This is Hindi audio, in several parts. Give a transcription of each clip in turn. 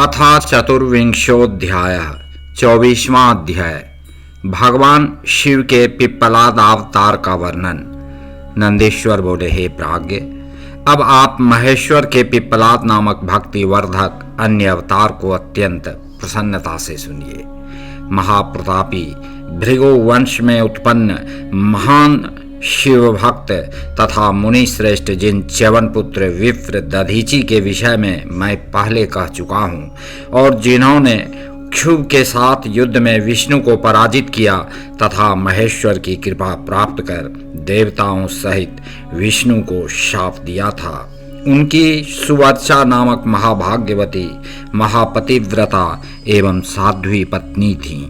अथ चतुर्विंशोऽध्यायः 24वां अध्याय। भगवान शिव के पिप्पलाद अवतार का वर्णन। नंदीश्वर बोले, हे प्राज्ञ, अब आप महेश्वर के पिप्पलाद नामक भक्ति वर्धक अन्य अवतार को अत्यंत प्रसन्नता से सुनिए। महाप्रतापी भृगु वंश में उत्पन्न महान शिव भक्त तथा मुनि श्रेष्ठ जिन च्यवन पुत्र विप्र दधीची के विषय में मैं पहले कह चुका हूँ और जिन्होंने क्षुभ के साथ युद्ध में विष्णु को पराजित किया तथा महेश्वर की कृपा प्राप्त कर देवताओं सहित विष्णु को शाप दिया था, उनकी सुवर्चा नामक महाभाग्यवती महापतिव्रता एवं साध्वी पत्नी थी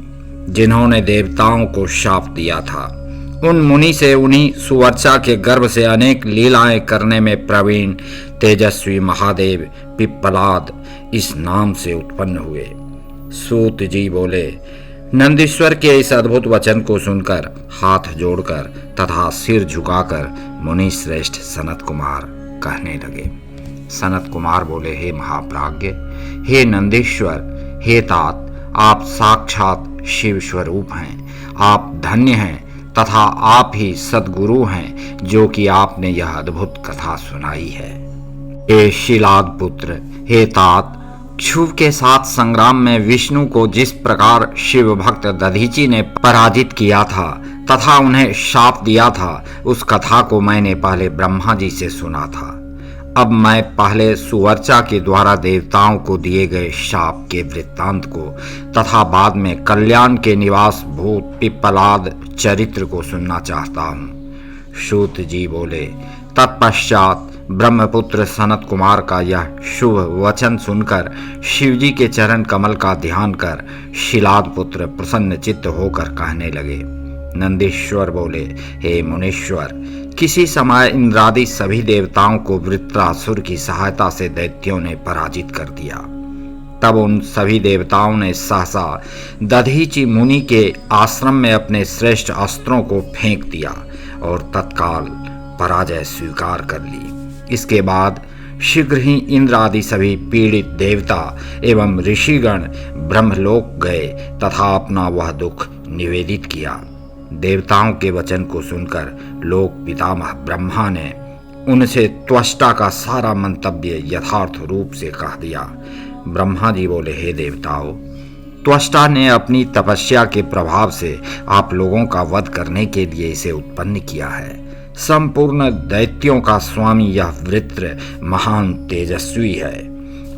जिन्होंने देवताओं को शाप दिया था। उन मुनि से उन्हीं सुवर्चा के गर्भ से अनेक लीलाएं करने में प्रवीण तेजस्वी महादेव पिप्पलाद इस नाम से उत्पन्न हुए। सूत जी बोले, नंदीश्वर के इस अद्भुत वचन को सुनकर हाथ जोड़कर तथा सिर झुकाकर मुनि श्रेष्ठ सनत कुमार कहने लगे। सनत कुमार बोले, हे महाप्राज्ञ, हे नंदीश्वर, हे तात, आप साक्षात शिव स्वरूप हैं। आप धन्य हैं तथा आप ही सद्गुरु हैं जो कि आपने यह अद्भुत कथा सुनाई है। हे शिलाद पुत्र, हे तात, क्षुभ के साथ संग्राम में विष्णु को जिस प्रकार शिव भक्त दधीची ने पराजित किया था तथा उन्हें शाप दिया था, उस कथा को मैंने पहले ब्रह्मा जी से सुना था। अब मैं पहले सुवर्चा के द्वारा देवताओं को दिए गए शाप के वृत्तांत को तथा बाद में कल्याण के निवास भूत पिप्पलाद चरित्र को सुनना चाहता हूँ। सूत जी बोले, तत्पश्चात ब्रह्मपुत्र सनत कुमार का यह शुभ वचन सुनकर शिवजी के चरण कमल का ध्यान कर शिलाद पुत्र प्रसन्न चित्त होकर कहने लगे। नंदीश्वर बोले, हे मुनीश्वर, किसी समय इंद्रादि सभी देवताओं को वृत्रासुर की सहायता से दैत्यों ने पराजित कर दिया। तब उन सभी देवताओं ने सहसा दधीची मुनि के आश्रम में अपने श्रेष्ठ अस्त्रों को फेंक दिया और तत्काल पराजय स्वीकार कर ली। इसके बाद शीघ्र ही इंद्र आदि सभी पीड़ित देवता एवं ऋषिगण ब्रह्मलोक गए तथा अपना वह दुख निवेदित किया। देवताओं के वचन को सुनकर लोक पितामह ब्रह्मा ने उनसे त्वष्टा का सारा मंतव्य यथार्थ रूप से कह दिया। ब्रह्मा जी बोले, हे देवताओं, त्वष्टा ने अपनी तपस्या के प्रभाव से आप लोगों का वध करने के लिए इसे उत्पन्न किया है। संपूर्ण दैत्यों का स्वामी यह वृत्र महान तेजस्वी है,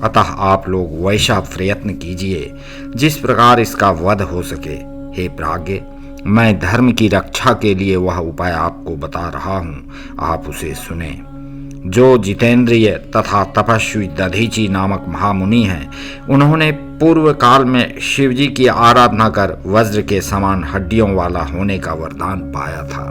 अतः आप लोग वैसा प्रयत्न कीजिए जिस प्रकार इसका वध हो सके। हे प्राज्ञ, मैं धर्म की रक्षा के लिए वह उपाय आपको बता रहा हूँ, आप उसे सुने। जो जितेंद्रिय तथा तपस्वी दधीची नामक महामुनि हैं, उन्होंने पूर्व काल में शिवजी की आराधना कर वज्र के समान हड्डियों वाला होने का वरदान पाया था।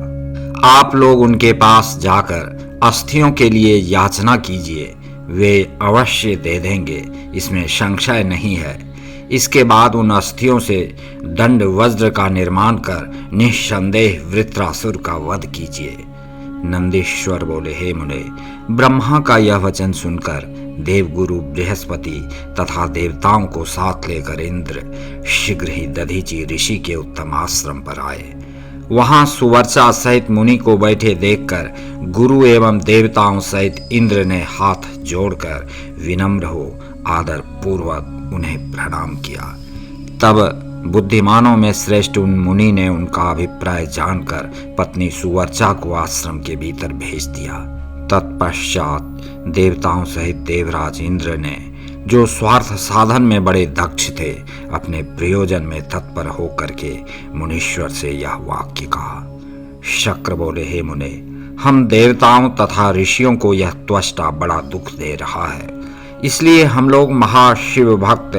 आप लोग उनके पास जाकर अस्थियों के लिए याचना कीजिए, वे अवश्य दे देंगे, इसमें संशय नहीं है। इसके बाद उन अस्थियों से दंड वज्र का निर्माण कर निस्संदेह वृत्रासुर का वध कीजिए। नंदीश्वर बोले, हे मुने, ब्रह्मा का यह वचन सुनकर देवगुरु बृहस्पति तथा देवताओं को साथ लेकर इंद्र शीघ्र ही दधीची ऋषि के उत्तम आश्रम पर आए। वहां सुवर्चा सहित मुनि को बैठे देखकर गुरु एवं देवताओं सहित इंद्र ने हाथ जोड़कर विनम्र हो आदर पूर्वक उन्हें प्रणाम किया। तब बुद्धिमानों में श्रेष्ठ उन मुनि ने उनका अभिप्राय जानकर पत्नी सुवर्चा को आश्रम के भीतर भेज दिया। तत्पश्चात देवताओं सहित देवराज इंद्र ने, जो स्वार्थ साधन में बड़े दक्ष थे, अपने प्रयोजन में तत्पर होकर के मुनीश्वर से यह वाक्य कहा। शक्र बोले, हे मुने, हम देवताओं तथा ऋषियों को यह त्वष्टा बड़ा दुख दे रहा है, इसलिए हम लोग महाशिव भक्त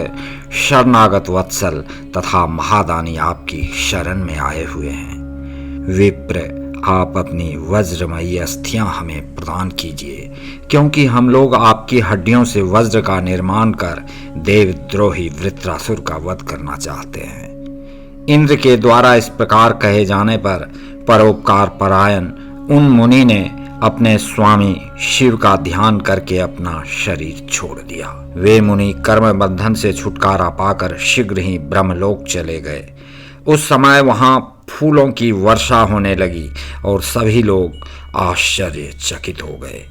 शरणागत वत्सल तथा महादानी आपकी शरण में आए हुए हैं। विप्र, आप अपनी वज्रमयी अस्थियां हमें प्रदान कीजिए, क्योंकि हम लोग आपकी हड्डियों से वज्र का निर्माण कर देवद्रोही वृत्रासुर का वध करना चाहते हैं। इंद्र के द्वारा इस प्रकार कहे जाने पर परोपकार परायण उन मुनि ने अपने स्वामी शिव का ध्यान करके अपना शरीर छोड़ दिया। वे मुनि कर्म बंधन से छुटकारा पाकर शीघ्र ही ब्रह्मलोक चले गए। उस समय वहां फूलों की वर्षा होने लगी और सभी लोग आश्चर्यचकित हो गए।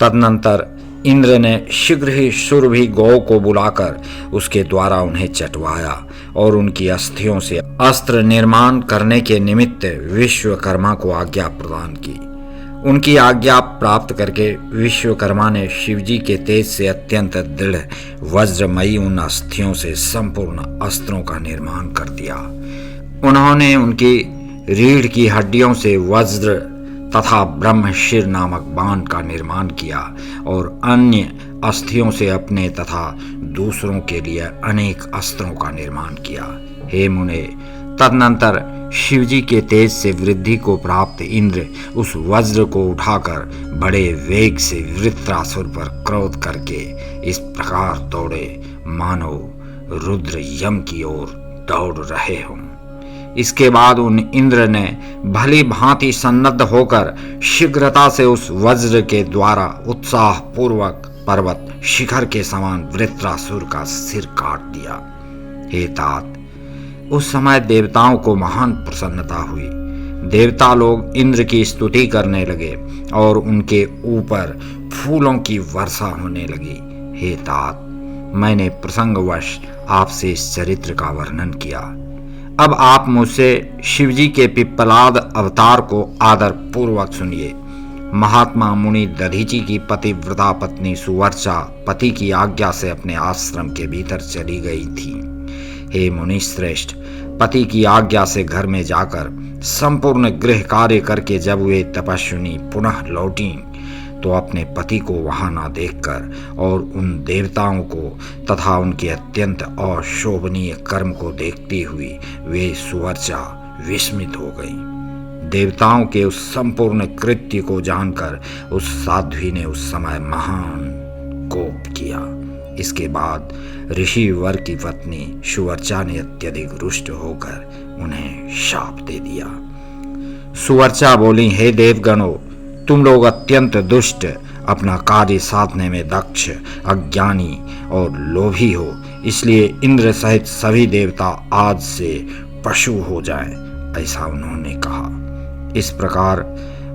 तदनंतर इंद्र ने शीघ्र ही सुरभि गौ को बुलाकर उसके द्वारा उन्हें चटवाया और उनकी अस्थियों से अस्त्र निर्माण करने के निमित्त विश्वकर्मा को आज्ञा प्रदान की। उनकी आज्ञा प्राप्त करके विश्वकर्मा ने शिवजी के तेज से अत्यंत दृढ़ वज्रमयी उन अस्थियों से संपूर्ण अस्त्रों का निर्माण कर दिया। उन्होंने उनकी रीढ़ की हड्डियों से वज्र तथा ब्रह्मशिर नामक बाण का निर्माण किया और अन्य अस्थियों से अपने तथा दूसरों के लिए अनेक अस्त्रों का निर्माण किया। हे मुने, तदनंतर शिवजी के तेज से वृद्धि को प्राप्त इंद्र उस वज्र को उठाकर बड़े वेग से वृत्रासुर पर क्रोध करके इस प्रकार दौड़े मानो रुद्र यम की ओर दौड़ रहे हों। इसके बाद उन इंद्र ने भली भांति सन्नद्ध होकर शीघ्रता से उस वज्र के द्वारा उत्साह पूर्वक पर्वत शिखर के समान वृत्रासुर का सिर काट दिया। हे तात, उस समय देवताओं को महान प्रसन्नता हुई। देवता लोग इंद्र की स्तुति करने लगे और उनके ऊपर फूलों की वर्षा होने लगी। हे तात, मैंने प्रसंगवश आपसे इस चरित्र का वर्णन किया। अब आप मुझसे शिवजी के पिप्पलाद अवतार को आदर पूर्वक सुनिए। महात्मा मुनि दधीचि की पतिव्रता पत्नी सुवर्चा पति की आज्ञा से अपने आश्रम के भीतर चली गई थी। हे मुनि श्रेष्ठ, पति की आज्ञा से घर में जाकर संपूर्ण गृह कार्य करके जब वे तपस्विनी पुनः लौटी तो अपने पति को वहां न देखकर और उन देवताओं को तथा उनके अत्यंत अशोभनीय कर्म को देखती हुई वे सुवर्चा विस्मित हो गई। देवताओं के उस संपूर्ण कृत्य को जानकर उस साध्वी ने उस समय महान कोप किया। इसके बाद ऋषि वर की पत्नी सुवर्चा ने अत्यधिक रुष्ट होकर उन्हें शाप दे दिया। सुवर्चा बोली, हे देवगणों, तुम लोग अत्यंत दुष्ट, अपना कार्य साधने में दक्ष, अज्ञानी और लोभी हो, इसलिए इंद्र सहित सभी देवता आज से पशु हो जाएं, ऐसा उन्होंने कहा। इस प्रकार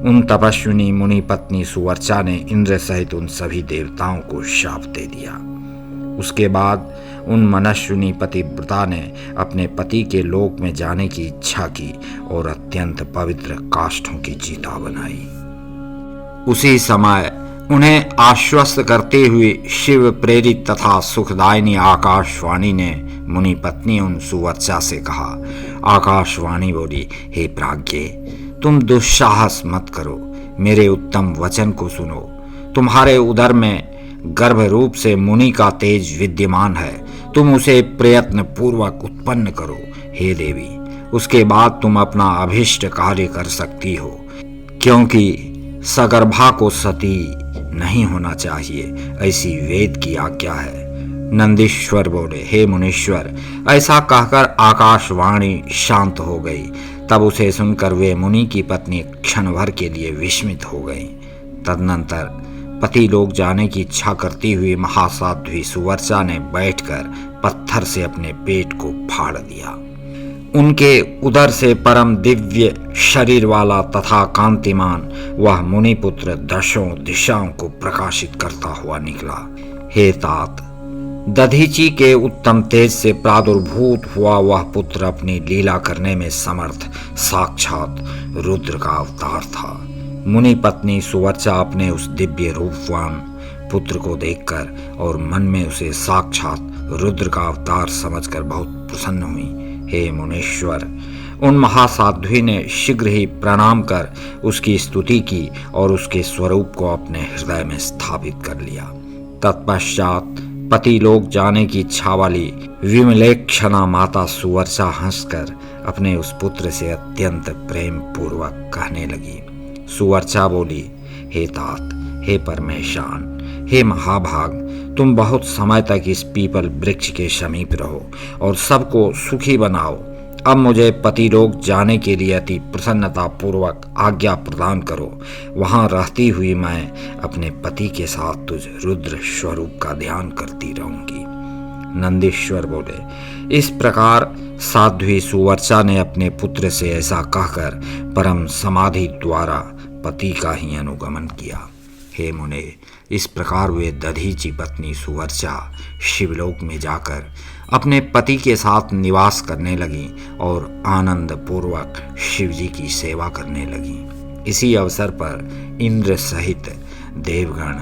उन तपस्विनी मुनि पत्नी सुवर्चा ने इंद्र सहित उन सभी देवताओं को शाप दे दिया। उसके बाद उन मनस्विनी पतिव्रता ने अपने पति के लोक में जाने की इच्छा की और अत्यंत पवित्र काष्ठों की चिता बनाई। उसी समय उन्हें आश्वस्त करते हुए शिव प्रेरित तथा सुखदायिनी आकाशवाणी ने मुनि पत्नी उन सुवर्चा से कहा। आकाशवाणी बोली, हे प्राज्ञे, तुम दुस्साहस मत करो, मेरे उत्तम वचन को सुनो। तुम्हारे उदर में गर्भ रूप से मुनि का तेज विद्यमान है, तुम उसे प्रयत्न पूर्वक उत्पन्न करो। हे देवी, उसके बाद तुम अपना अभिष्ट कार्य कर सकती हो, क्योंकि सगर्भा को सती नहीं होना चाहिए, ऐसी वेद की आज्ञा है। नंदीश्वर बोले, हे मुनीश्वर, ऐसा कहकर आकाशवाणी शांत हो गई। तब उसे सुनकर वे मुनि की पत्नी क्षण भर के लिए विस्मित हो गई। तदनंतर पति लोग जाने की इच्छा करती हुई महासाध्वी सुवर्चा ने बैठकर पत्थर से अपने पेट को फाड़ दिया। उनके उदर से परम दिव्य शरीर वाला तथा कांतिमान वह मुनिपुत्र दशों दिशाओं को प्रकाशित करता हुआ निकला। हे तात, दधीचि के उत्तम तेज से प्रादुर्भूत हुआ वह पुत्र अपनी लीला करने में समर्थ साक्षात रुद्र का अवतार था। मुनि पत्नी सुवर्चा अपने उस दिव्य रूपवान पुत्र को देखकर और मन में उसे साक्षात रुद्र का अवतार समझकर बहुत प्रसन्न हुई। हे मुनीश्वर, उन महासाध्वी ने शीघ्र ही प्रणाम कर उसकी स्तुति की और उसके स्वरूप को अपने हृदय में स्थापित कर लिया। तत्पश्चात पति लोग जाने की इच्छा वाली विमलेक्षणा माता सुवर्चा हंसकर अपने उस पुत्र से अत्यंत प्रेम पूर्वक कहने लगी। सुवर्चा बोली, हे तात, हे परमेशान, हे महाभाग, तुम बहुत समय तक इस पीपल वृक्ष के समीप रहो और सबको सुखी बनाओ। अब मुझे पतिलोक जाने के लिए अति प्रसन्नता पूर्वक आज्ञा प्रदान करो। वहां रहती हुई मैं अपने पति के साथ तुझ रुद्र स्वरूप का ध्यान करती रहूंगी। नंदीश्वर बोले। इस प्रकार साध्वी सुवर्चा ने अपने पुत्र से ऐसा कहकर परम समाधि द्वारा पति का ही अनुगमन किया। हे मुने, इस प्रकार वे दधीची पत्नी सुवर्चा शिवलोक में जाकर अपने पति के साथ निवास करने लगी और आनंद पूर्वक शिवजी की सेवा करने लगी। इसी अवसर पर इंद्र सहित देवगण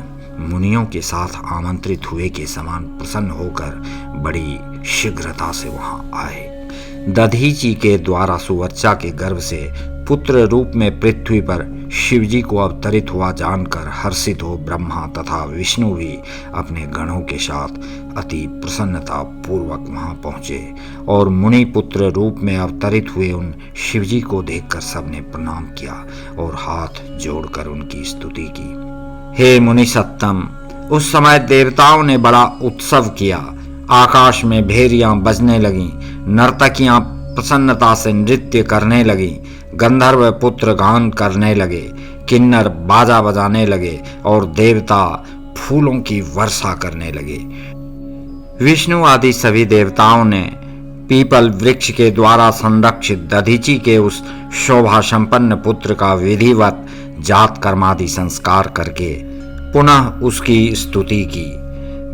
मुनियों के साथ आमंत्रित हुए के समान प्रसन्न होकर बड़ी शीघ्रता से वहां आए। दधीची के द्वारा सुवर्चा के गर्भ से पुत्र रूप में पृथ्वी पर शिवजी को अवतरित हुआ जानकर हर्षित हो ब्रह्मा तथा विष्णु भी अपने गणों के साथ अति प्रसन्नता पूर्वक वहां पहुंचे और मुनि पुत्र रूप में अवतरित हुए उन शिवजी को देखकर सबने प्रणाम किया और हाथ जोड़कर उनकी स्तुति की। हे मुनि सत्तम, उस समय देवताओं ने बड़ा उत्सव किया। आकाश में भेरियां बजने लगीं, नर्तकियां प्रसन्नता से नृत्य करने लगीं, गंधर्व पुत्र गान करने लगे, किन्नर बाजा बजाने लगे और देवता फूलों की वर्षा करने लगे। विष्णु आदि सभी देवताओं ने पीपल वृक्ष के द्वारा संरक्षित दधीची के उस शोभा संपन्न पुत्र का विधिवत जात कर्मादि संस्कार करके पुनः उसकी स्तुति की।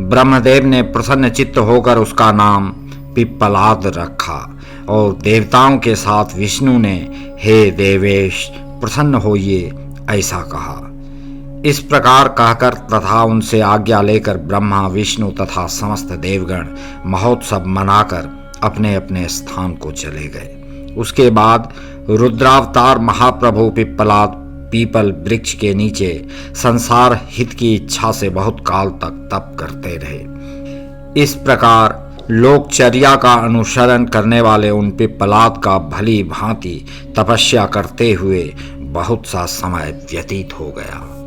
ब्रह्मदेव ने प्रसन्न चित्त होकर उसका नाम पिप्पलाद रखा और देवताओं के साथ विष्णु ने हे देवेश प्रसन्न होइए ऐसा कहा। इस प्रकार कहकर तथा उनसे आज्ञा लेकर ब्रह्मा विष्णु तथा समस्त देवगण महोत्सव मनाकर अपने अपने स्थान को चले गए। उसके बाद रुद्रावतार महाप्रभु पिप्पलाद पीपल वृक्ष के नीचे संसार हित की इच्छा से बहुत काल तक तप करते रहे। इस प्रकार लोकचर्या का अनुसरण करने वाले उन पिप्पलाद का भली भांति तपस्या करते हुए बहुत सा समय व्यतीत हो गया।